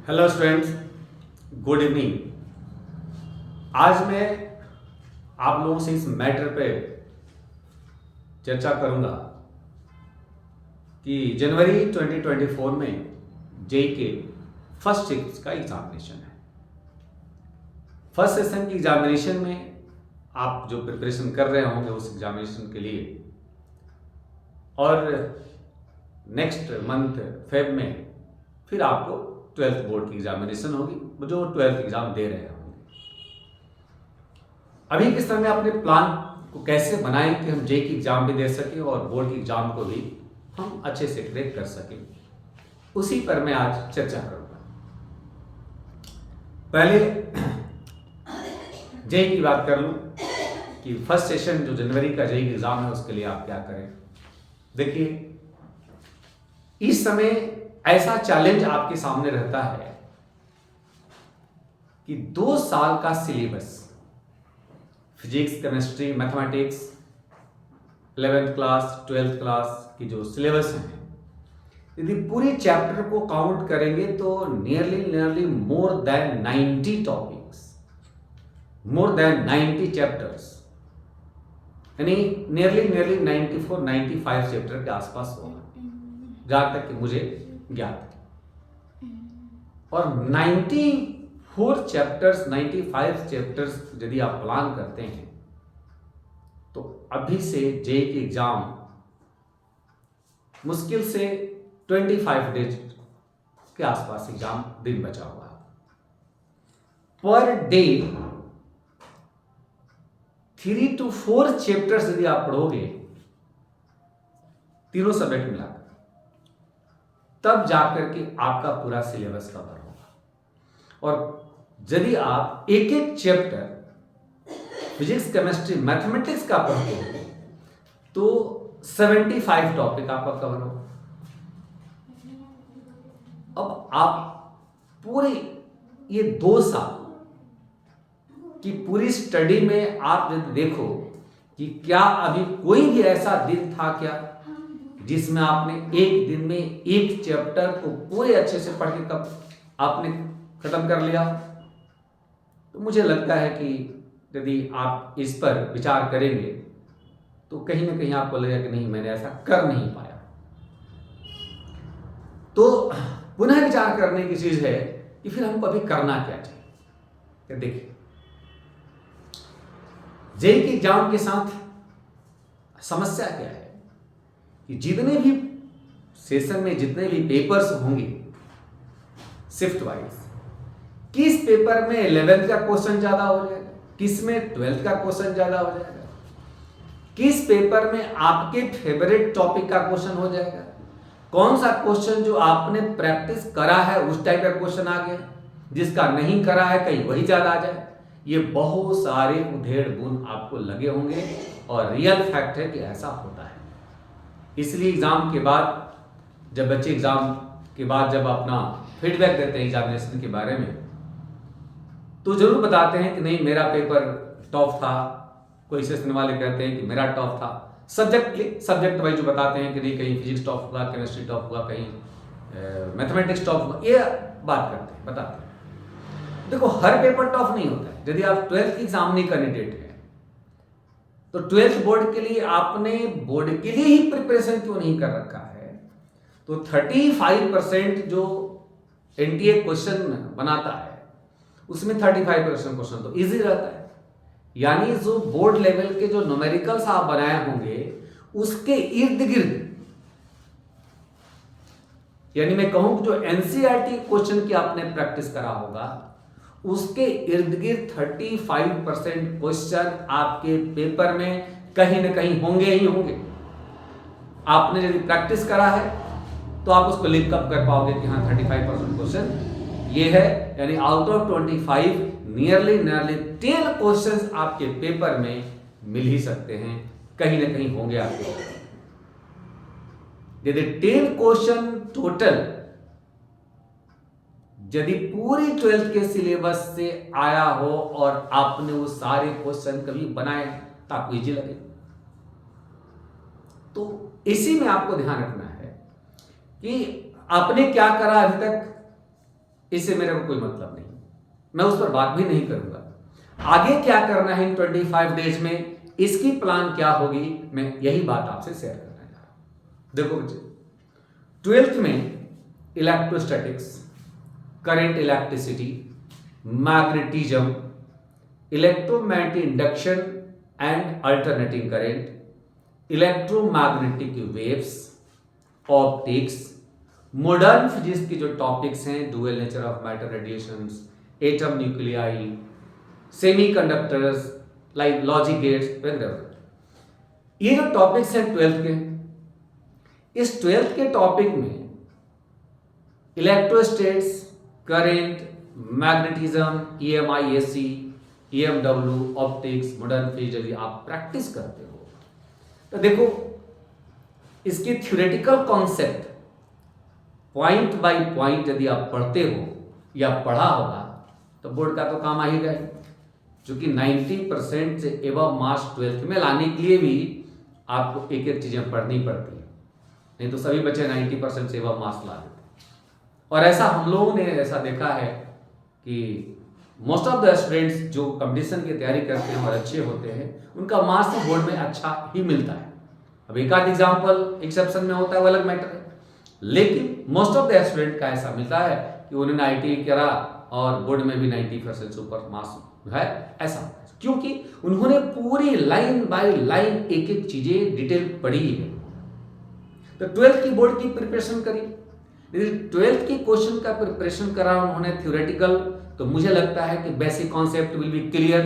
Hello students, good evening. आज मैं आप लोगों से इस मैटर पे चर्चा करूंगा कि जनवरी 2024 में जेई के फर्स्ट शिफ्ट का एग्जामिनेशन है। फर्स्ट सेशन की एग्जामिनेशन में आप जो प्रिपरेशन कर रहे होंगे उस एग्जामिनेशन के लिए, और नेक्स्ट मंथ फेब में फिर आपको 12th बोर्ड की एग्जामिनेशन होगी जो 12th एग्जाम दे रहे होंगे। अभी के समय अपने प्लान को कैसे बनाएं कि हम जेई की एग्जाम भी दे सकें और बोर्ड की एग्जाम को भी हम अच्छे से क्रैक कर सकें, उसी पर मैं आज चर्चा करूंगा। पहले जेई की बात कर लूं कि फर्स्ट सेशन जो जनवरी का जेई एग्जाम है उसके लिए आप क्या करें। देखिए, इस समय ऐसा चैलेंज आपके सामने रहता है कि 2 साल का syllabus, physics, chemistry, mathematics, 11th class 12th class की जो सिलेबस है, यदि पूरी चैप्टर को काउंट करेंगे तो nearly more than 90 topics, more than 90 chapters, यानी नियरली 94-95 चैप्टर के आसपास होगा, जहां तक कि मुझे ज्ञात है। और 94 चैप्टर्स, 95 चैप्टर्स यदि आप प्लान करते हैं तो अभी से जेई की एग्जाम मुश्किल से 25 डेज के आसपास एग्जाम दिन बचा हुआ है। पर डे 3 to 4 चैप्टर्स यदि आप पढ़ोगे तीनों सब्जेक्ट मिलाकर, तब जाकर के आपका पूरा सिलेबस कवर होगा। और यदि आप एक एक चैप्टर फिजिक्स, केमिस्ट्री, मैथमेटिक्स का पढ़ते हो तो 75 टॉपिक आपका कवर होगा। अब आप पूरे ये 2 साल की पूरी स्टडी में आप यदि देखो कि क्या अभी कोई भी ऐसा दिन था क्या जिसमें आपने एक दिन में एक चैप्टर को पूरे अच्छे से पढ़ के कब आपने खत्म कर लिया। तो मुझे लगता है कि यदि आप इस पर विचार करेंगे तो कहीं ना कहीं आपको लगेगा कि नहीं, मैंने ऐसा कर नहीं पाया। तो पुनः विचार करने की चीज है कि फिर हमको अभी करना क्या चाहिए। देखिए, जेई के एग्जाम के साथ समस्या क्या है कि जितने भी सेशन में जितने भी पेपर्स होंगे शिफ्ट वाइज, किस पेपर में 11th का क्वेश्चन ज्यादा हो जाएगा, किस में 12th का क्वेश्चन ज्यादा हो जाएगा, किस पेपर में आपके फेवरेट टॉपिक का क्वेश्चन हो जाएगा, कौन सा क्वेश्चन जो आपने प्रैक्टिस करा है उस टाइप का क्वेश्चन आ गया, जिसका नहीं करा है कहीं वही ज्यादा आ जाए। ये बहुत सारे उधेड़ बुन आपको लगे होंगे और रियल फैक्ट है कि ऐसा होता है। इसलिए एग्जाम के बाद जब बच्चे एग्जाम के बाद जब अपना फीडबैक देते हैं एग्जामिनेशन के बारे में, तो जरूर बताते हैं कि नहीं मेरा पेपर टॉप था, कोई सेशन वाले कहते हैं कि मेरा टॉप था। सब्जेक्ट वाइज जो बताते हैं कि नहीं कहीं फिजिक्स टॉप हुआ, केमिस्ट्री टॉप हुआ, कहीं मैथमेटिक्स टॉप हुआ, ये बात करते हैं, बताते हैं। देखो, हर पेपर टॉप नहीं होता है। यदि आप 12th की एग्जाम नहीं कैंडिडेट है तो 12th बोर्ड के लिए आपने बोर्ड के लिए ही प्रिपरेशन क्यों नहीं कर रखा है। तो 35% जो एनटीए क्वेश्चन बनाता है उसमें 35% क्वेश्चन तो इजी रहता है, यानी जो बोर्ड लेवल के जो न्यूमेरिकल्स आप बनाए होंगे उसके इर्द गिर्द, यानी मैं कहूं कि जो एनसीईआरटी क्वेश्चन की आपने प्रैक्टिस करा होगा उसके इर्द गिर्द 35% क्वेश्चन आपके पेपर में कहीं ना कहीं होंगे ही होंगे। आपने यदि प्रैक्टिस करा है तो आप उसको लिंकअप कर पाओगे कि हाँ 35% क्वेश्चन ये है, यानी आउट ऑफ 25 नियरली 10 क्वेश्चंस आपके पेपर में मिल ही सकते हैं, कहीं ना कहीं होंगे आपके। यदि 10 क्वेश्चन टोटल यदि पूरी 12th के सिलेबस से आया हो और आपने वो सारे क्वेश्चन कभी बनाए तो आपको इजी लगे। तो इसी में आपको ध्यान रखना है कि आपने क्या करा अभी तक, इससे मेरे को कोई मतलब नहीं, मैं उस पर बात भी नहीं करूंगा। आगे क्या करना है इन 25 डेज में, इसकी प्लान क्या होगी, मैं यही बात आपसे शेयर करना चाह रहा हूं। देखो बच्चे, 12th में electrostatics, current electricity, magnetism, electromagnetic induction and alternating current, electromagnetic waves, optics, modern physics के जो टॉपिक्स हैं, dual nature of matter, radiations, atom nuclei, semiconductors like logic gates वगैरह, ये जो टॉपिक्स हैं 12th के, इस 12th के टॉपिक में electrostatics, current, magnetism, EMI/AC, EMW, optics, modern physics यदि आप प्रैक्टिस करते हो तो देखो इसकी theoretical concept point by point यदि आप पढ़ते हो या पढ़ा होगा तो बोर्ड का तो काम आ ही गया, क्योंकि 90% से एबव मार्क्स 12th में लाने के लिए भी आपको एक एक चीजें पढ़नी पड़ती है, नहीं तो सभी बच्चे 90% से एबव मार्क्स ला देते। और ऐसा हम लोगों ने ऐसा देखा है कि मोस्ट ऑफ द स्टूडेंट्स जो कंपटीशन की तैयारी करते हैं और अच्छे होते हैं, उनका मार्क्स बोर्ड में अच्छा ही मिलता है। अब एक आध एग्जाम्पल एक्सेप्शन में होता है, वो अलग मैटर है, लेकिन मोस्ट ऑफ द स्टूडेंट का ऐसा मिलता है कि उन्होंने IIT करा और बोर्ड में भी 90% से ऊपर मार्क्स है, ऐसा क्योंकि उन्होंने पूरी लाइन बाय लाइन एक एक चीजें डिटेल पढ़ी है। तो 12th की बोर्ड की प्रिपरेशन करी, 12th की क्वेश्चन का प्रिपरेशन करा उन्होंने थ्योरेटिकल, तो मुझे लगता है कि basic concept will be clear,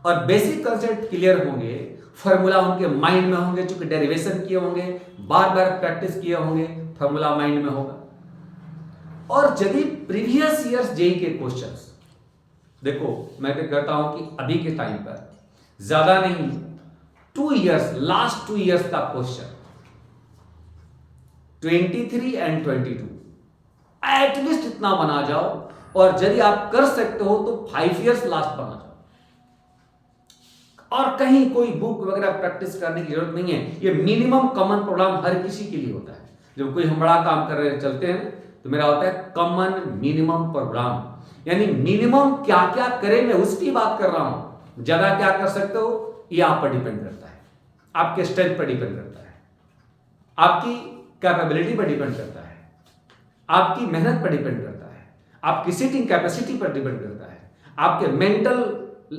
और बेसिक कॉन्सेप्ट क्लियर होंगे, फॉर्मूला उनके माइंड में होंगे, चूंकि डेरिवेशन किए होंगे, बार बार प्रैक्टिस किए होंगे, फॉर्मूला माइंड में होगा। और यदि प्रीवियस ईयर्स जेई के क्वेश्चंस, देखो मैं तो कहता हूं कि अभी के टाइम पर ज्यादा नहीं, 2 इयर्स, लास्ट 2 इयर्स का क्वेश्चन 23 एंड 22 एटलीस्ट इतना बना जाओ, और यदि आप कर सकते हो तो 5 इयर्स लास्ट बना जाओ, और कहीं कोई बुक वगैरह प्रैक्टिस करने की जरूरत नहीं है। ये मिनिमम कॉमन प्रोग्राम हर किसी के लिए होता है। जब कोई हम बड़ा काम कर रहे चलते हैं तो मेरा होता है कॉमन मिनिमम प्रोग्राम, यानी मिनिमम क्या क्या करें, मैं उसकी बात कर रहा हूं। ज्यादा क्या कर सकते हो ये आप पर डिपेंड करता है, आपके स्ट्रेंथ पर डिपेंड करता है, आपकी कैपेबिलिटी पर डिपेंड करता है, आपकी मेहनत पर डिपेंड करता है, आपकी सिटिंग कैपेसिटी पर डिपेंड करता है, आपके मेंटल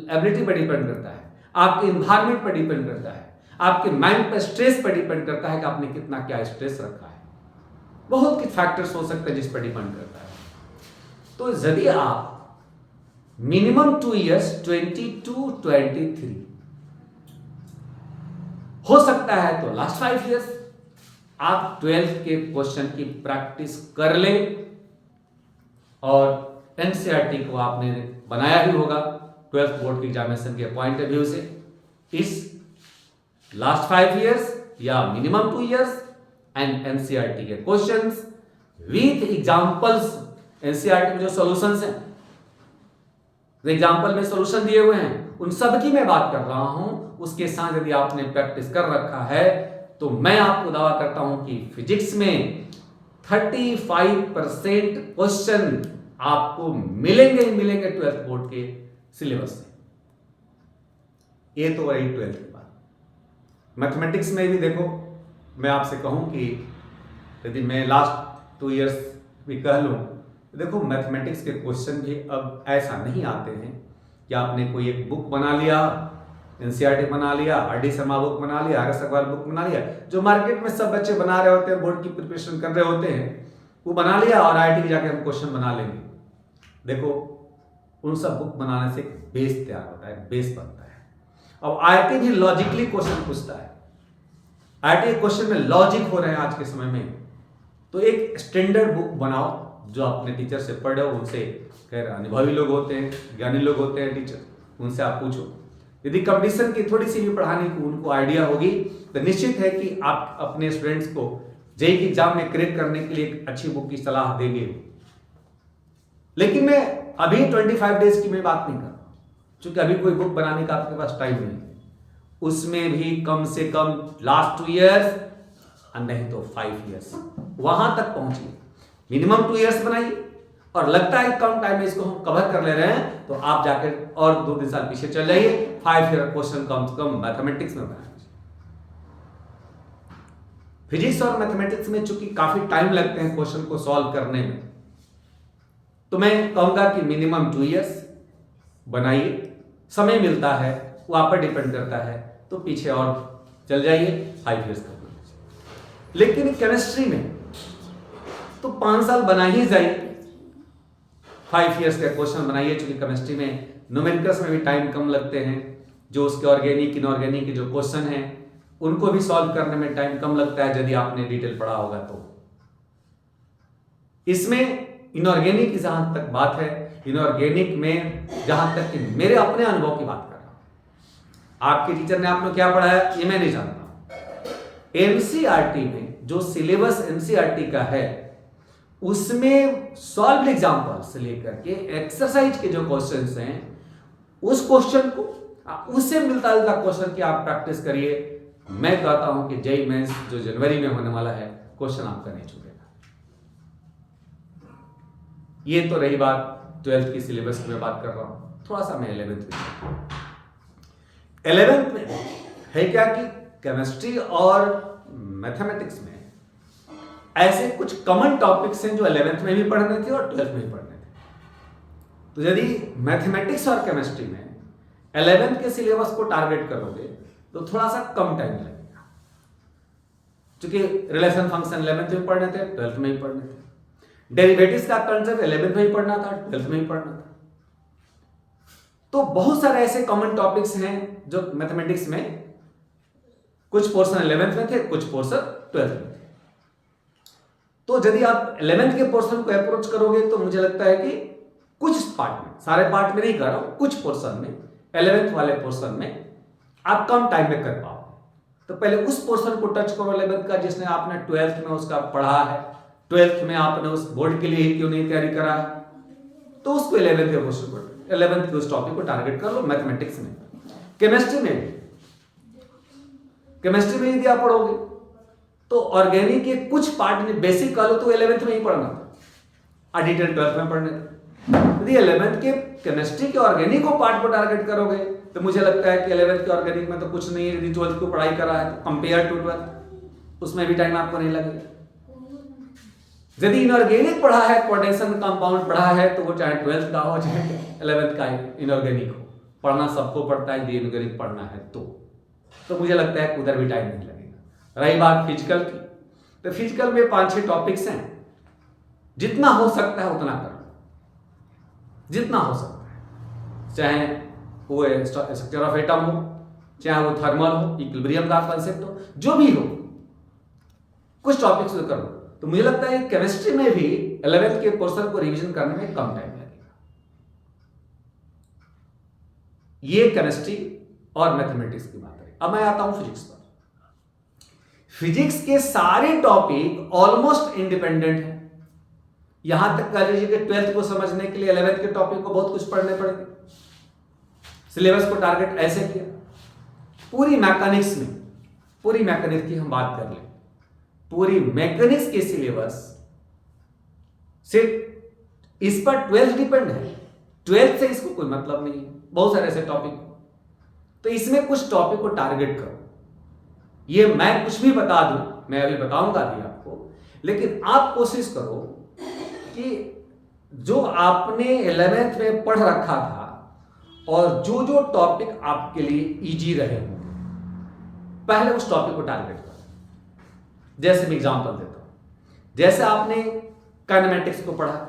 एबिलिटी पर डिपेंड करता है, आपके इन्वायरमेंट पर डिपेंड करता है, आपके माइंड पर, स्ट्रेस पर डिपेंड करता है कि आपने कितना क्या स्ट्रेस रखा है। बहुत कुछ फैक्टर्स हो सकते हैं जिस पर डिपेंड करता है। तो यदि आप मिनिमम 2 इयर्स 22-23 हो सकता है तो लास्ट 5 इयर्स आप 12th के क्वेश्चन की प्रैक्टिस कर ले, और NCERT को आपने बनाया भी होगा 12th बोर्ड की एग्जामिनेशन के पॉइंट ऑफ व्यू से। इस लास्ट 5 इयर्स या मिनिमम 2 इयर्स एंड NCERT के क्वेश्चंस विथ एग्जांपल्स, NCERT में जो सॉल्यूशंस हैं, एग्जांपल में सॉल्यूशन दिए हुए हैं, उन सब की मैं बात कर रहा हूं। उसके साथ यदि आपने प्रैक्टिस कर रखा है तो मैं आपको दावा करता हूं कि फिजिक्स में 35% क्वेश्चन आपको मिलेंगे ही मिलेंगे 12th बोर्ड के सिलेबस से। ये तो वही 12th की बात। मैथमेटिक्स में भी देखो, मैं आपसे कहूं कि यदि मैं लास्ट 2 इयर्स भी कह लूं, देखो मैथमेटिक्स के क्वेश्चन भी अब ऐसा नहीं आते हैं कि आपने कोई एक बुक बना लिया, NCERT बना लिया, RD शर्मा बुक बना लिया, RS अग्रवाल बुक बना लिया, जो मार्केट में सब बच्चे बना रहे होते हैं, बोर्ड की प्रिपरेशन कर रहे होते हैं, वो बना लिया और IIT जाके हम क्वेश्चन बना लेंगे। देखो उन सब बुक बनाने से बेस तैयार होता है, बेस बनता है। अब IIT भी लॉजिकली क्वेश्चन पूछता है, IIT क्वेश्चन में लॉजिक हो रहे हैं आज के समय में, तो एक स्टैंडर्ड बुक बनाओ जो अपने टीचर से पढ़ो, उनसे खैर अनुभवी लोग होते हैं, ज्ञानी लोग होते हैं टीचर, उनसे आप पूछो। यदि कंपटीशन की थोड़ी सी भी पढ़ाने की उनको आइडिया होगी तो निश्चित है कि आप अपने स्टूडेंट्स को जेईई की एग्जाम में क्रैक करने के लिए एक अच्छी बुक की सलाह देंगे। लेकिन मैं अभी 25 डेज की मैं बात नहीं कर रहा, क्योंकि अभी कोई बुक बनाने का आपके पास टाइम नहीं है। उसमें भी कम से कम लास्ट 2 इयर्स और नहीं तो 5 इयर्स वहां तक पहुंचिए। मिनिमम 2 ईयर्स बनाइए, और लगता है कम टाइम में इसको हम कवर कर ले रहे हैं तो आप जाकर और 2-3 साल पीछे चल जाइए, 5 ईयर क्वेश्चन कम से कम मैथमेटिक्स में बनाइए। फिजिक्स और मैथमेटिक्स में चूंकि काफी टाइम लगते हैं क्वेश्चन को सॉल्व करने में, तो मैं कहूंगा कि मिनिमम 2 ईयर्स बनाइए। समय मिलता है वो आप पर डिपेंड करता है, तो पीछे और चल जाइए, 5 ईयर्स कर लीजिए। लेकिन केमिस्ट्री में तो 5 साल बना ही जाइए, 5 ईयर्स का क्वेश्चन बनाइए, क्योंकि केमिस्ट्री में न्यूमेरिकल्स में भी टाइम कम लगते हैं। जो उसके ऑर्गेनिक इनऑर्गेनिक के जो क्वेश्चन हैं उनको भी सॉल्व करने में टाइम कम लगता है, यदि आपने डिटेल पढ़ा होगा तो। इसमें इनऑर्गेनिक की जहां तक बात है, इनऑर्गेनिक में जहां तक मेरे अपने अनुभव की बात कर रहा हूं, आपके टीचर ने आपने क्या पढ़ाया ये मैं नहीं जानता। एनसीईआरटी में जो सिलेबस एनसीईआरटी का है उसमें सॉल्व एग्जांपल से लेकर के एक्सरसाइज के जो क्वेश्चंस हैं उस क्वेश्चन को उससे मिलता जुलता क्वेश्चन की आप प्रैक्टिस करिए। मैं कहता हूं कि जेईई मेंस जो जनवरी में होने वाला है क्वेश्चन आपका नहीं छूटेगा। ये तो रही बात 12th की सिलेबस की मैं बात कर रहा हूं। थोड़ा सा मैं 11th में है क्या कि केमिस्ट्री और मैथमेटिक्स में ऐसे कुछ कॉमन टॉपिक्स हैं जो 11th में भी पढ़ने थे और 12th में भी पढ़ने थे। तो यदि मैथमेटिक्स और केमिस्ट्री में 11th के सिलेबस को टारगेट करोगे तो थोड़ा सा कम टाइम लगेगा, क्योंकि रिलेशन फंक्शन 11th में पढ़ने थे, 12th में ही पढ़ने थे। डेरिवेटिव्स का कंसेप्ट 11th में ही पढ़ना था, 12th में ही पढ़ना था। तो बहुत सारे ऐसे कॉमन टॉपिक्स हैं जो मैथमेटिक्स में कुछ पोर्शन 11th में थे, कुछ पोर्शन 12th में थे। तो यदि आप 11th के पोर्शन को अप्रोच करोगे तो मुझे लगता है कि कुछ पार्ट में, सारे पार्ट में नहीं कर रहा हूं, कुछ पोर्शन में 11th वाले पोर्शन में आप कम टाइम में कर पाओ। तो पहले उस पोर्शन को टच करो 11th का जिसने आपने 12th में उसका पढ़ा है, 12th में आपने उस बोर्ड के लिए ही क्यों नहीं तैयारी करा है, तो उसको 11th के पोर्शन को 11th के उस टॉपिक को टारगेट कर लो। मैथमेटिक्स में, केमिस्ट्री में यदि आप पढ़ोगे तो ऑर्गेनिक के कुछ पार्ट में बेसिक कर लो तो 11th में ही पढ़ना था और डिटेल 12th में पढ़ने थे। यदि 11th के केमिस्ट्री के ऑर्गेनिक को पार्ट को टारगेट करोगे तो मुझे लगता है कि 11th के ऑर्गेनिक में तो कुछ नहीं है। यदि 12th की पढ़ाई करा है तो कंपेयर टू 12th उसमें भी टाइम आपको नहीं लगेगा। यदि इनऑर्गेनिक पढ़ा है, कोऑर्डिनेशन कंपाउंड पढ़ा है, तो वो चाहे 12th का हो चाहे 11th का इनऑर्गेनिक हो, पढ़ना सबको पड़ता है। इनऑर्गेनिक पढ़ना है तो मुझे लगता है कि उधर भी टाइम नहीं लगेगा। रही बात फिजिकल की, तो फिजिकल में 5-6 टॉपिक्स हैं, जितना हो सकता है उतना करो, जितना हो सकता है, चाहे वो स्ट्रक्चर ऑफ एटम हो, चाहे वो थर्मल हो, इक्विलिब्रियम का कंसेप्ट हो, जो भी हो, कुछ टॉपिक्स तो करो। तो मुझे लगता है केमिस्ट्री में भी 11th के पोर्शन को रिवीजन करने में कम टाइम लगेगा। ये केमिस्ट्री और मैथमेटिक्स की बात है। अब मैं आता हूं फिजिक्स पर। फिजिक्स के सारे टॉपिक ऑलमोस्ट इंडिपेंडेंट हैं। यहां तक कह लीजिए कि 12th को समझने के लिए 11th के टॉपिक को बहुत कुछ पढ़ने पड़ेंगे। सिलेबस को टारगेट ऐसे किया। पूरी मैकेनिक्स की हम बात कर लें, पूरी मैकेनिक्स के सिलेबस सिर्फ इस पर 12th डिपेंड है। 12th से इसको कोई मतलब नहीं है, बहुत सारे ऐसे टॉपिक। तो इसमें कुछ टॉपिक को टारगेट करो। ये मैं कुछ भी बता दूं, मैं अभी बताऊंगा भी आपको, लेकिन आप कोशिश करो कि जो आपने 11th में पढ़ रखा था और जो जो टॉपिक आपके लिए इजी रहे होंगे, पहले उस टॉपिक को टारगेट करो। जैसे मैं एग्जांपल देता हूं, जैसे आपने काइनेमेटिक्स को पढ़ा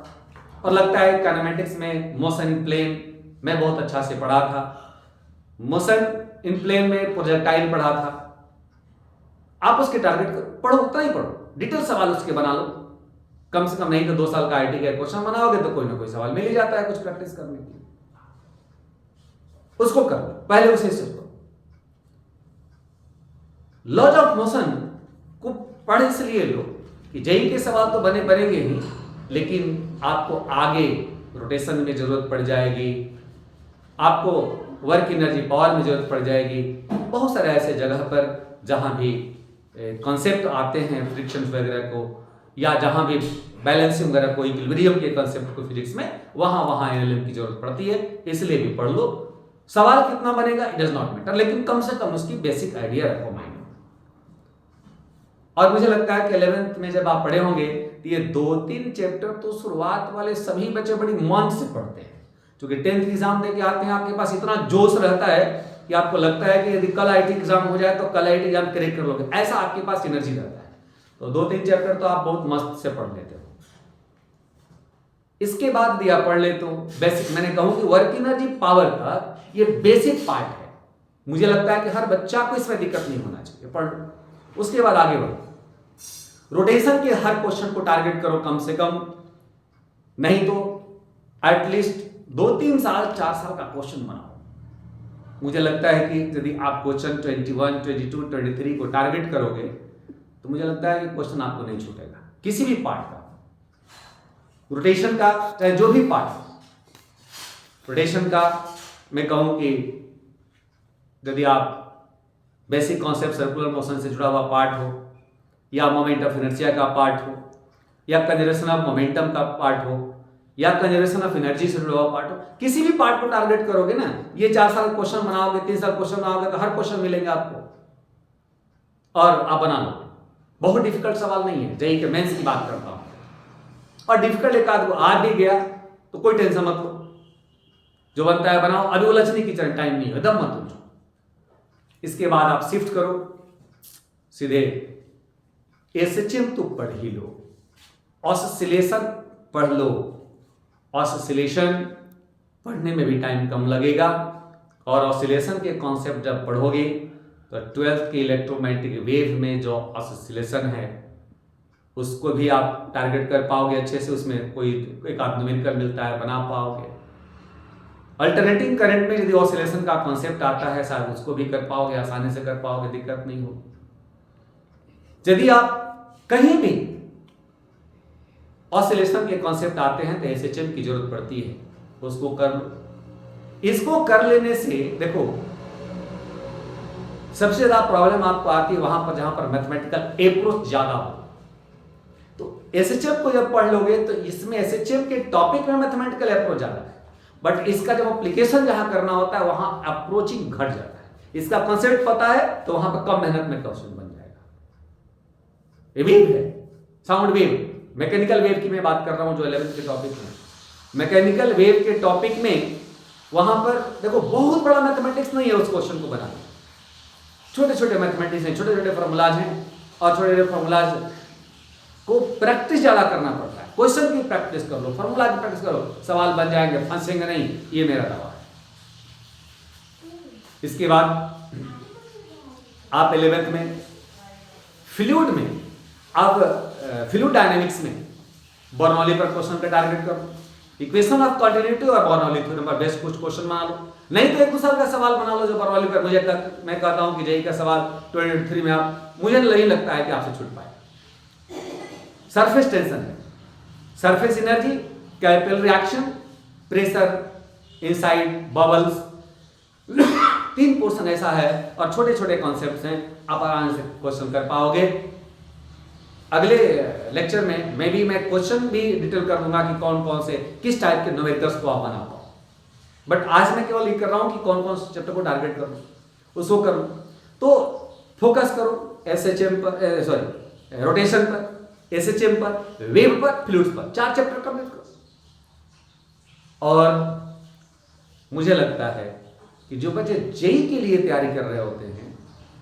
और लगता है काइनेमेटिक्स में मोशन इन प्लेन मैं बहुत अच्छा से पढ़ा था, मोशन इन प्लेन में प्रोजेक्टाइल पढ़ा था, आप उसके टारगेट करो, पढ़ो, उतना ही पढ़ो, डिटेल सवाल उसके बना लो। कम से कम नहीं तो 2 साल का आईटी का क्वेश्चन बनाओगे तो कोई ना कोई सवाल मिल ही जाता है कुछ प्रैक्टिस करने के लिए। उसको करो, पहले उसे सीखो। लॉज ऑफ मोशन को पढ़ इसलिए लो कि जेईई के सवाल तो बनेंगे ही, लेकिन आपको आगे रोटेशन में जरूरत पड़ जाएगी, आपको वर्क एनर्जी पावर में जरूरत पड़ जाएगी। बहुत सारे ऐसे जगह पर जहां भी कॉन्सेप्ट आते हैं फ्रिक्शन वगैरह को, या जहां भी बैलेंसिंग वगैरह कोई इक्विलिब्रियम के कंसेप्ट को फिजिक्स में वहां एनालिम की जरूरत पड़ती है, इसलिए भी पढ़ लो। सवाल कितना बनेगा इट डज नॉट मैटर, लेकिन कम से कम उसकी बेसिक आइडिया रखो माइंड में। और मुझे लगता है कि 11th में जब आप पढ़े होंगे तो ये 2-3 चैप्टर तो शुरुआत वाले सभी बच्चे बड़ी मन से पढ़ते हैं, क्योंकि 10th एग्जाम दे के आते हैं, आपके पास इतना जोश रहता है कि आपको लगता है कि यदि कल आईटी एग्जाम हो जाए तो कल आईटी एग्जाम क्रैक कर लोगे, ऐसा आपके पास एनर्जी रहता है। तो 2-3 चैप्टर तो आप बहुत मस्त से पढ़ लेते हो। इसके बाद भी आप पढ़ लेते हो बेसिक, मैंने कहूं कि वर्क एनर्जी पावर का ये बेसिक पार्ट है। मुझे लगता है कि हर बच्चा को इसमें दिक्कत नहीं होना चाहिए, पढ़। उसके बाद आगे बढ़ो, रोटेशन के हर क्वेश्चन को टारगेट करो कम से कम, नहीं तो एटलीस्ट 2-3 साल 4 साल का क्वेश्चन बनाओ। मुझे लगता है कि यदि आप क्वेश्चन 21, 22, 23 को टारगेट करोगे तो मुझे लगता है कि क्वेश्चन आपको नहीं छूटेगा किसी भी पार्ट का, रोटेशन का, चाहे जो भी पार्ट हो। रोटेशन का मैं कहूं कि यदि आप बेसिक कॉन्सेप्ट सर्कुलर मोशन से जुड़ा हुआ पार्ट हो, या मोमेंट ऑफ इनर्शिया का पार्ट हो, या कंजर्वेशन ऑफ मोमेंटम का पार्ट हो, या कंजर्वेशन ऑफ एनर्जी से जुड़ा हुआ पार्ट हो, किसी भी पार्ट को टारगेट करोगे ना, ये 4 साल क्वेश्चन बनाओगे, 3 साल क्वेश्चन बनाओगे तो हर क्वेश्चन मिलेंगे आपको और आप बना लो। बहुत डिफिकल्ट सवाल नहीं है, जेईई के मेंस की बात करता हूं। और डिफिकल्ट एक आध आ भी गया तो कोई टेंशन मत लो, जो बनता है बनाओ, अभी उलझने की टाइम नहीं है, दम मत उलझो। इसके बाद आप शिफ्ट करो सीधे एसएचएम तो पढ़ ही लो, ऑसिलेशन पढ़ लो। ऑसिलेशन पढ़ने में भी टाइम कम लगेगा, और ऑसिलेशन के कॉन्सेप्ट जब पढ़ोगे तो 12th के इलेक्ट्रोमैग्नेटिक वेव में जो ऑसिलेशन है उसको भी आप टारगेट कर पाओगे अच्छे से, उसमें कोई एक आध न्यूमेरिकल मिलता है, बना पाओगे। अल्टरनेटिंग करंट में यदि ऑसिलेशन का कॉन्सेप्ट आता है शायद उसको भी कर पाओगे, आसानी से कर पाओगे, दिक्कत नहीं होगी। यदि आप कहीं भी ऑसिलेशन के कॉन्सेप्ट आते हैं तो एसएचएम की जरूरत पड़ती है, उसको कर लो। इसको कर लेने से देखो सबसे ज्यादा प्रॉब्लम आपको आती है वहां पर जहां पर मैथमेटिकल अप्रोच ज्यादा हो। तो एसएचएम को जब पढ़ लोगे तो इसमें एसएचएम के टॉपिक में मैथमेटिकल अप्रोच ज्यादा है, बट इसका जब एप्लीकेशन जहां करना होता है वहां अप्रोचिंग घट जाता है। इसका कॉन्सेप्ट पता है तो वहां पर कम मेहनत में क्वेश्चन बन जाएगा। ये वेव है, साउंड वेव, मैकेनिकल वेव की मैं बात कर रहा हूं जो 11th के टॉपिक में। मैकेनिकल वेव के टॉपिक में वहां पर देखो बहुत बड़ा मैथमेटिक्स नहीं है उस क्वेश्चन को बनाना, छोटे छोटे मैथमेटिक्स हैं, छोटे छोटे फॉर्मूलाज हैं, और छोटे छोटे फॉर्मूलाज को प्रैक्टिस ज्यादा करना पड़ता है। क्वेश्चन की प्रैक्टिस कर लो, फॉर्मूला की प्रैक्टिस करो, सवाल बन जाएंगे, फंसेंगे नहीं, ये मेरा दावा है। इसके बाद आप 11th में फ्लूइड में, आप फ्लूइड डायनेमिक्स में बर्नौली पर क्वेश्चन का टारगेट करो, इक्वेशन ऑफ कंटिन्यूटी और बर्नौली थ्योरम पर बेस्ट कुछ क्वेश्चन बना लो, नहीं तो एक दूसरा का सवाल बना लो जो बर्नौली पर। मैं कहता हूं कि जेईई का सवाल 23 में आप, मुझे नहीं लगता है कि आपसे छूट पाए। सरफेस टेंशन है, surface energy, capillary reaction, pressure inside bubbles, 3 portion ऐसा है और छोटे छोटे कॉन्सेप्ट्स हैं, आप आराम से क्वेश्चन कर पाओगे। अगले लेक्चर में मैं क्वेश्चन भी डिटेल कर दूंगा कि कौन कौन से किस टाइप के न्यूमेरिकल्स को आप बना पाओ, बट आज मैं केवल ये कर रहा हूं कि कौन कौन से चैप्टर को टारगेट करूं, उसको करूं। तो फोकस करो एसएचएम पर, सॉरी रोटेशन पर, एसएचएम पर, वेव पर, फ्लूइड्स पर, 4 चैप्टर कंप्लीट करो। और मुझे लगता है कि जो बच्चे जेईई के लिए तैयारी कर रहे होते हैं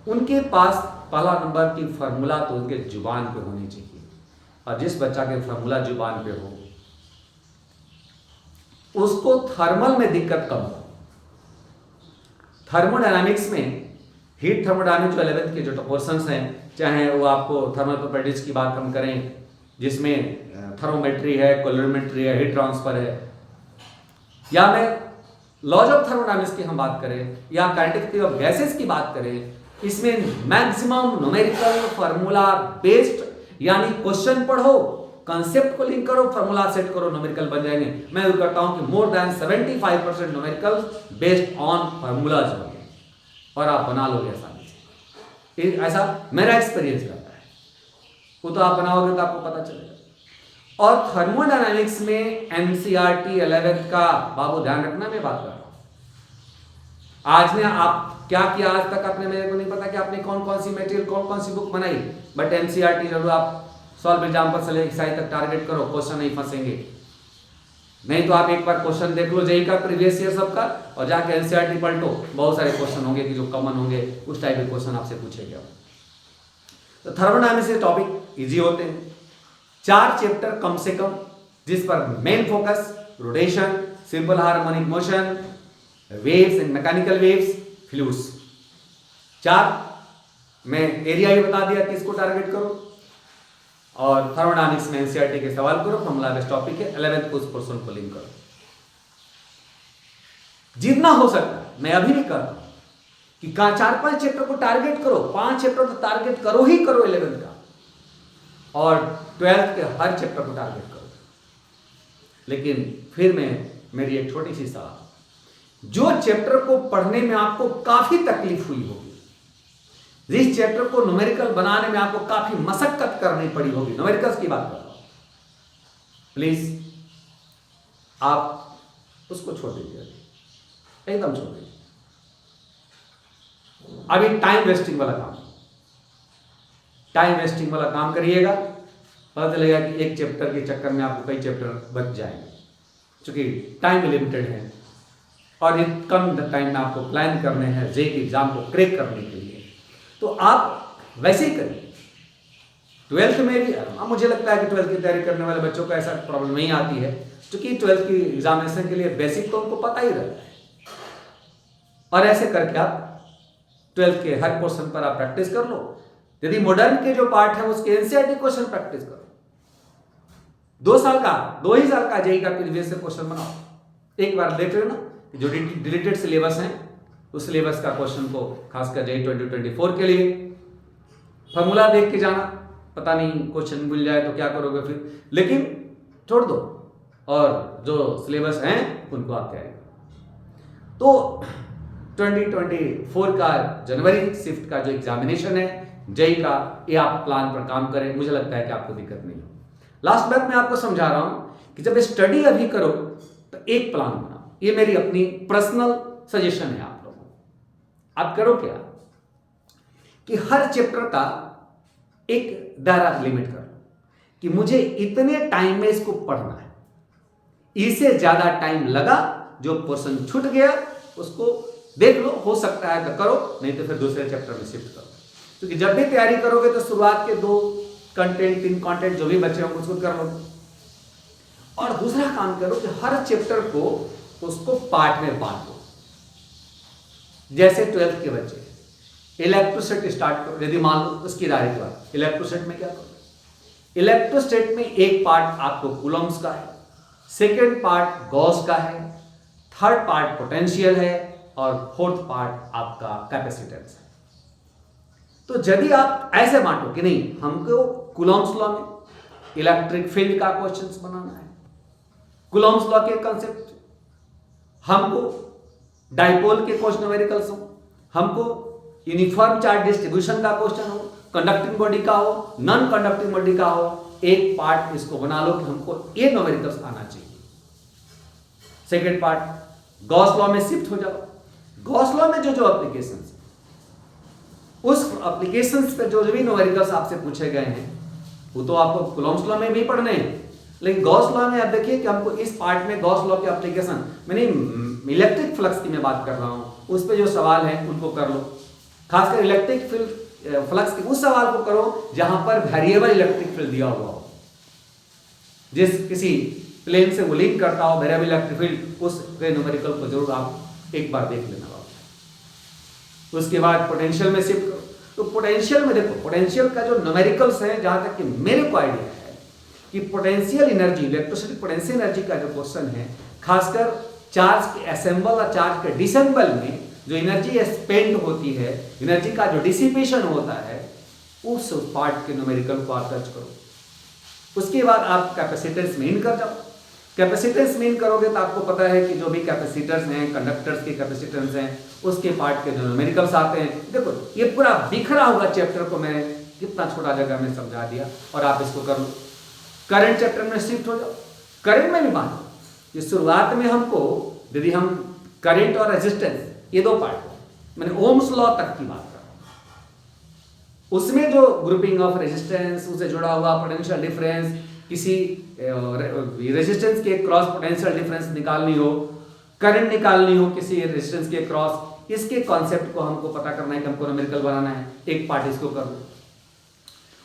उनके पास पहला नंबर की फार्मूला तो उनके जुबान पे होनी चाहिए, और जिस बच्चा के फार्मूला जुबान पे हो उसको थर्मल में दिक्कत कम हो। थर्मोडायनामिक्स में हीट थर्मोडायनामिक्स जो 11th के जो पोर्शंस हैं, चाहे वो आपको थर्मल प्रॉपर्टीज की बात हम करें जिसमें थर्मोमेट्री है, कैलोरीमेट्री है, हीट ट्रांसफर है, या मैं लॉज ऑफ थर्मोडायनामिक्स की हम बात करें, या काइनेटिक थ्योरी ऑफ गैसेस की बात करें, इसमें मैक्सिमम न्यूमेरिकल फार्मूला बेस्ड, यानी क्वेश्चन पढ़ो, कंसेप्ट को लिंक करो, फार्मूला सेट करो, न्यूमेरिकल बन जाएंगे। मैं ये करता हूं कि more than 75% numerical based on formulas होंगे और आप बना लोगे आसानी से। ऐसा मेरा एक्सपीरियंस रहता है। वो तो आप बनाओगे तो आपको पता चलेगा। और थर्मोडायनामिक्स में एनसीईआरटी 11th का बाबू ध्यान रखना, मैं बात कर रहा हूं। आज ने आप क्या किया आज तक आपने, मेरे को नहीं पता कि आपने कौन कौन सी मटेरियल कौन कौन सी बुक बनाई, बट एनसीईआरटी जरूर आप सॉल्व एग्जाम्पल से लेकर साइड तक टारगेट करो, क्वेश्चन नहीं फंसेंगे। नहीं तो आप एक बार क्वेश्चन देख लो जेई का प्रीवियस ईयर सबका, और जाके एनसीईआरटी पलटो, बहुत सारे क्वेश्चन होंगे कि जो कॉमन होंगे, उस टाइप के क्वेश्चन आपसे पूछे गए। तो थर्मोडायनामिक्स से टॉपिक इजी होते हैं। 4 चैप्टर कम से कम, जिस पर main focus rotation, simple harmonic motion, waves and mechanical waves, fluids. 4 मैं एरिया ही बता दिया किसको टारगेट करो, और थर्मोडायनामिक्स में एनसीईआरटी के सवाल करो, फॉर्मूला बेस्ड टॉपिक है, 11th को उस पोर्शन को लिंक करो। जितना हो सकता है मैं अभी भी कर रहा हूं कि 4-5 चैप्टर को टारगेट करो, 5 चैप्टर तो टारगेट करो ही करो 11th का, और 12th के हर चैप्टर को टारगेट करो। लेकिन फिर मेरी एक छोटी सी सलाह, जो चैप्टर को पढ़ने में आपको काफी तकलीफ हुई होगी, जिस चैप्टर को न्यूमेरिकल बनाने में आपको काफी मशक्कत करनी पड़ी होगी, न्यूमेरिकल्स की बात कर रहा हूं, प्लीज आप उसको छोड़ दीजिए, एकदम छोड़ दीजिए। अभी टाइम वेस्टिंग वाला काम करिएगा, पता चलेगा कि एक चैप्टर के चक्कर में आपको कई चैप्टर बच जाएंगे, क्योंकि टाइम लिमिटेड है और एक कम टाइम में आपको प्लान करने हैं जेई के एग्जाम को क्रैक करने के लिए। तो आप वैसे ही करिए। 12th में भी मुझे लगता है कि 12th की तैयारी करने वाले बच्चों को ऐसा प्रॉब्लम नहीं आती है, क्योंकि 12th की एग्जामिनेशन के लिए बेसिक तो उनको पता ही रहता है, और ऐसे करके आप 12th के हर क्वेश्चन पर आप प्रैक्टिस कर लो। यदि मॉडर्न के जो पार्ट है उसके एनसीईआरटी क्वेश्चन प्रैक्टिस करो, 2 ही साल का जेई का प्रीवियस से क्वेश्चन बनाओ, एक बार देख लो ना जो डिलीटेड सिलेबस है उस सिलेबस का क्वेश्चन को, खासकर जेई 2024 के लिए फॉर्मूला देख के जाना, पता नहीं क्वेश्चन मिल जाए तो क्या करोगे फिर, लेकिन छोड़ दो, और जो सिलेबस हैं उनको आप तैयारी करो। तो 2024 का जनवरी शिफ्ट का जो एग्जामिनेशन है जेई का, ये आप प्लान पर काम करें, मुझे लगता है कि आपको दिक्कत नहीं हो। लास्ट बात मैं आपको समझा रहा हूं कि जब स्टडी अभी करो तो एक प्लान बनाओ, ये मेरी अपनी पर्सनल सजेशन है आप लोगों को। आप करो क्या कि हर चैप्टर का एक दायरा लिमिट कर लो कि मुझे इतने टाइम में इसको पढ़ना है, इससे ज्यादा टाइम लगा जो पोर्शन छूट गया उसको देख लो, हो सकता है तो करो, नहीं तो फिर दूसरे चैप्टर में शिफ्ट करो। क्योंकि जब भी तैयारी करोगे तो शुरुआत के 2 कंटेंट 3 कंटेंट जो भी बचे होंगे उसको कर लो, और दूसरा काम करो कि हर चैप्टर को उसको पार्ट में बांट दो। जैसे 12th के बच्चे इलेक्ट्रोस्टैट स्टार्ट करो, यदि मान लो उसकी डायरेक्ट बात, इलेक्ट्रोस्टैट में क्या करो, इलेक्ट्रोस्टैट में एक पार्ट आपको कूलम्स का है, सेकेंड पार्ट गॉस का है, थर्ड पार्ट पोटेंशियल है, और फोर्थ पार्ट आपका कैपेसिटेंस है। तो यदि आप ऐसे बांटो कि नहीं हमको कूलम्स लॉ में इलेक्ट्रिक फील्ड का क्वेश्चंस बनाना है, कूलम्स लॉ के कंसेप्ट, हमको डाइपोल के क्वेश्चन न्यूमेरिकल्स हो, हमको यूनिफॉर्म चार्ज डिस्ट्रीब्यूशन का क्वेश्चन हो, कंडक्टिंग बॉडी का हो, नॉन कंडक्टिंग बॉडी का हो, एक पार्ट इसको बना लो कि हमको ये न्यूमेरिकल्स आना चाहिए। सेकेंड पार्ट गॉस लॉ में शिफ्ट हो जाओ। गॉस लॉ में जो एप्लीकेशंस, उस एप्लीकेशंस पे जो भी न्यूमेरिकल्स आपसे पूछे गए हैं वो तो आपको कूलम्स लॉ में भी पढ़ने हैं, लेकिन गॉस लॉ में आप देखिए कि हमको इस पार्ट में गॉस लॉ के एप्लीकेशन, मैंने इलेक्ट्रिक फ्लक्स की मैं बात कर रहा हूं, उस पे जो सवाल है उनको कर लो, खासकर इलेक्ट्रिक फील्ड फ्लक्स के उस सवाल को करो जहां पर वेरिएबल इलेक्ट्रिक फील्ड दिया हुआ हो, जिस किसी प्लेन से वो लिंक करता हो वेरिएबल इलेक्ट्रिक फील्ड, उस न्यूमेरिकल को जरूर आप एक बार देख लेना। उसके बाद पोटेंशियल में शिफ्ट करो। तो पोटेंशियल में देखो, पोटेंशियल का जो न्यूमेरिकल्स है, जहां तक कि मेरे को आइडिया है कि potential energy, electricity potential energy का जो क्वेश्चन है, खासकर चार्ज के असेंबल और चार्ज के डिसेंबल में जो एनर्जी स्पेंड होती है, एनर्जी का जो डिसिपेशन होता है, उस पार्ट के न्यूमेरिकल को आप टच करो। उसके बाद आप कैपेसिटेंस मेन कर जाओ। कैपेसिटेंस मेन करोगे तो आपको पता है कि जो भी कैपेसिटर्स हैं, कंडक्टर्स के कैपेसिटेंस हैं, उसके पार्ट के जो न्यूमेरिकल्स आते हैं। देखो ये पूरा बिखरा हुआ चैप्टर को मैं कितना छोटा जगह में समझा दिया और आप इसको कर लो। करंट चैप्टर में शिफ्ट हो जाओ, करंट में भी मान लो ये शुरुआत में हमको यदि हम करंट और रेजिस्टेंस ये दो पार्ट मैंने ओम्स लॉ तक की बात कर रहा हूं, उसमें जो ग्रुपिंग ऑफ रेजिस्टेंस उसे जुड़ा हुआ पोटेंशियल डिफरेंस, किसी रेजिस्टेंस के क्रॉस पोटेंशियल डिफरेंस निकालनी हो, करंट निकालनी हो किसी रेजिस्टेंस के क्रॉस, इसके कॉन्सेप्ट को हमको पता करना है कि हमको न्यूमेरिकल बनाना है, एक पार्ट इसको कर लो।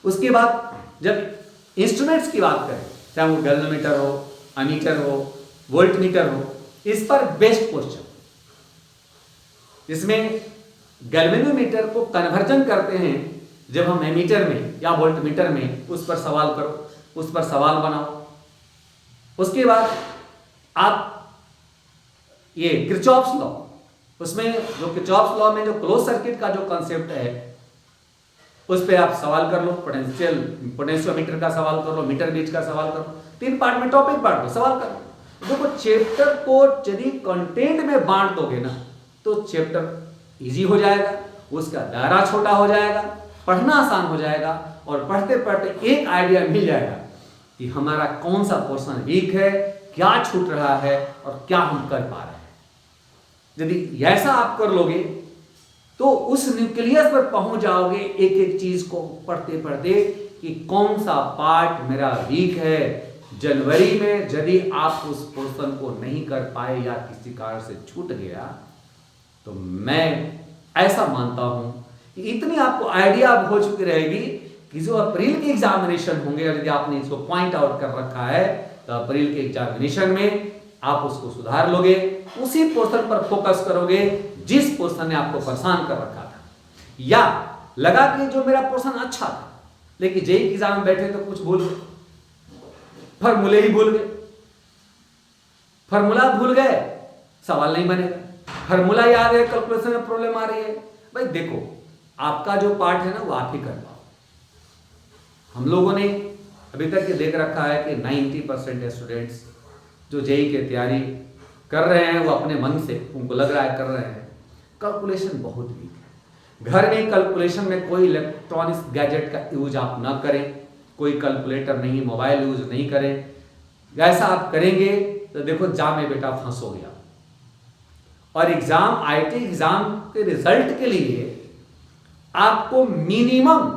उसके बाद जब इंस्ट्रूमेंट्स की बात करें, चाहे वो गैल्वेनोमीटर हो, अमीटर हो, वोल्टमीटर हो, इस पर बेस्ट क्वेश्चन जिसमें गैल्वेनोमीटर को कन्वर्जन करते हैं जब हम एमीटर में या वोल्टमीटर में, उस पर सवाल करो, उस पर सवाल बनाओ। उसके बाद आप ये किरचॉफ्स लॉ, उसमें जो किरचॉफ्स लॉ में जो क्लोज सर्किट का जो कॉन्सेप्ट है उस पर आप सवाल कर लो, पोटेंशियोमीटर का सवाल कर लो, मीटर गेज का सवाल कर लो, 3 पार्ट में टॉपिक बांट लो, सवाल कर लो। देखो चैप्टर को यदि कंटेंट में बांट दोगे ना तो चैप्टर इजी हो जाएगा, उसका दायरा छोटा हो जाएगा, पढ़ना आसान हो जाएगा और पढ़ते पढ़ते एक आइडिया मिल जाएगा कि हमारा कौन सा पोर्शन वीक है, क्या छूट रहा है और क्या हम कर पा रहे हैं। यदि ऐसा आप कर लोगे तो उस न्यूक्लियस पर पहुंच जाओगे एक एक चीज को पढ़ते पढ़ते कि कौन सा पार्ट मेरा वीक है। जनवरी में यदि आप उस पोर्शन को नहीं कर पाए या किसी कारण से छूट गया तो मैं ऐसा मानता हूं कि इतनी आपको आइडिया अब हो चुकी रहेगी कि जो अप्रैल के एग्जामिनेशन होंगे, यदि आपने इसको पॉइंट आउट कर रखा है तो अप्रैल के एग्जामिनेशन में आप उसको सुधार लोगे, उसी पोर्शन पर फोकस करोगे जिस पोर्शन ने आपको परेशान कर रखा था, या लगा कि जो मेरा पोर्शन अच्छा था लेकिन जेईई एग्जाम में बैठे तो कुछ भूल गए, फॉर्मूले ही भूल गए, फॉर्मूला भूल गए, सवाल नहीं बनेगा। फॉर्मूला याद है, कैलकुलेशन में प्रॉब्लम आ रही है। भाई देखो आपका जो पार्ट है ना वो आप ही कर पाओ। हम लोगों ने अभी तक ये देख रखा है कि 90% स्टूडेंट्स जो जेईई की तैयारी कर रहे हैं वो अपने मन से, उनको लग रहा है कर रहे हैं, कैलकुलेशन बहुत वीक है। घर में कैलकुलेशन में कोई इलेक्ट्रॉनिक्स गैजेट का यूज आप ना करें, कोई कैलकुलेटर नहीं, मोबाइल यूज नहीं करें। ऐसा आप करेंगे तो देखो एग्जाम में बेटा फंसोगे आप। और एग्जाम, आईटी एग्जाम के रिजल्ट के लिए आपको मिनिमम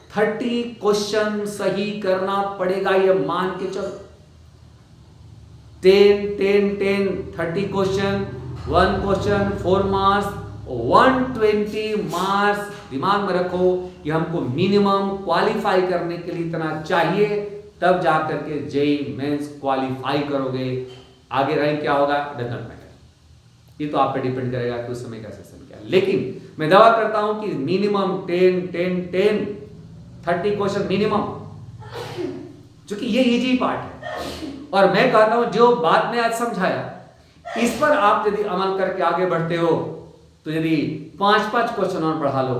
30 क्वेश्चन सही करना पड़ेगा, ये मान के चलो। 30 क्वेश्चन, 1 क्वेश्चन 4 मार्क्स, 120 मार्क्स। दिमाग में रखो कि हमको मिनिमम क्वालिफाई करने के लिए इतना चाहिए, तब जाकर के जेईई मेंस क्वालिफाई करोगे। आगे रैंक क्या होगा डजंट मैटर, ये तो आप पे डिपेंड करेगा कि उस समय का सेशन क्या है। लेकिन मैं दावा करता हूं कि मिनिमम 30 क्वेश्चन मिनिमम, क्योंकि ये इजी पार्ट है। और मैं कहता हूं जो बात में आज समझाया इस पर आप यदि अमल करके आगे बढ़ते हो तो यदि 5 क्वेश्चन और बढ़ा लो,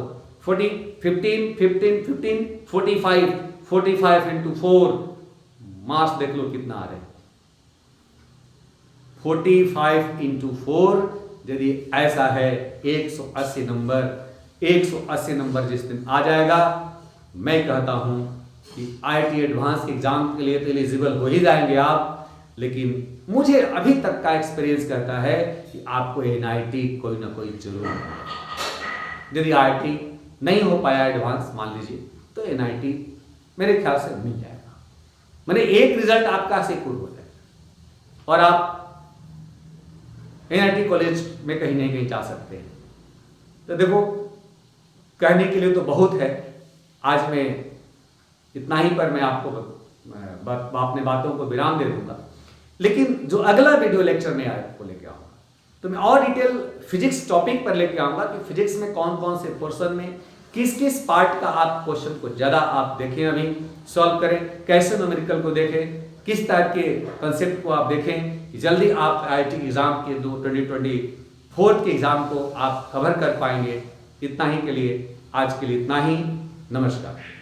45 इंटू 4 मार्क्स देख लो कितना आ रहे हैं। 45 इंटू 4 यदि ऐसा है 180 नंबर जिस दिन आ जाएगा, मैं कहता हूं कि आईटी एडवांस एग्जाम के लिए तो एलिजिबल हो ही जाएंगे आप। लेकिन मुझे अभी तक का एक्सपीरियंस कहता है कि आपको एनआईटी कोई ना कोई जरूर है। यदि आईटी नहीं हो पाया एडवांस मान लीजिए तो एनआईटी मेरे ख्याल से मिल जाएगा। मैंने एक रिजल्ट आपका सिक्योर हो जाएगा और आप एनआईटी कॉलेज में कहीं नहीं कहीं जा सकते हैं। तो देखो कहने के लिए तो बहुत है, आज मैं इतना ही पर मैं आपको अपने बातों को विराम दे दूंगा। लेकिन जो अगला वीडियो लेक्चर में आपको लेके आऊंगा तो मैं और डिटेल फिजिक्स टॉपिक पर लेके आऊंगा कि फिजिक्स में कौन कौन से पोर्शन में किस किस पार्ट का आप क्वेश्चन को ज्यादा आप देखें, अभी सॉल्व करें, कैसे न्यूमेरिकल को देखें, किस तरह के कंसेप्ट को आप देखें कि जल्दी आप आईटी एग्जाम के 2024 के एग्जाम को आप कवर कर पाएंगे। इतना ही के लिए आज के लिए इतना ही। नमस्कार।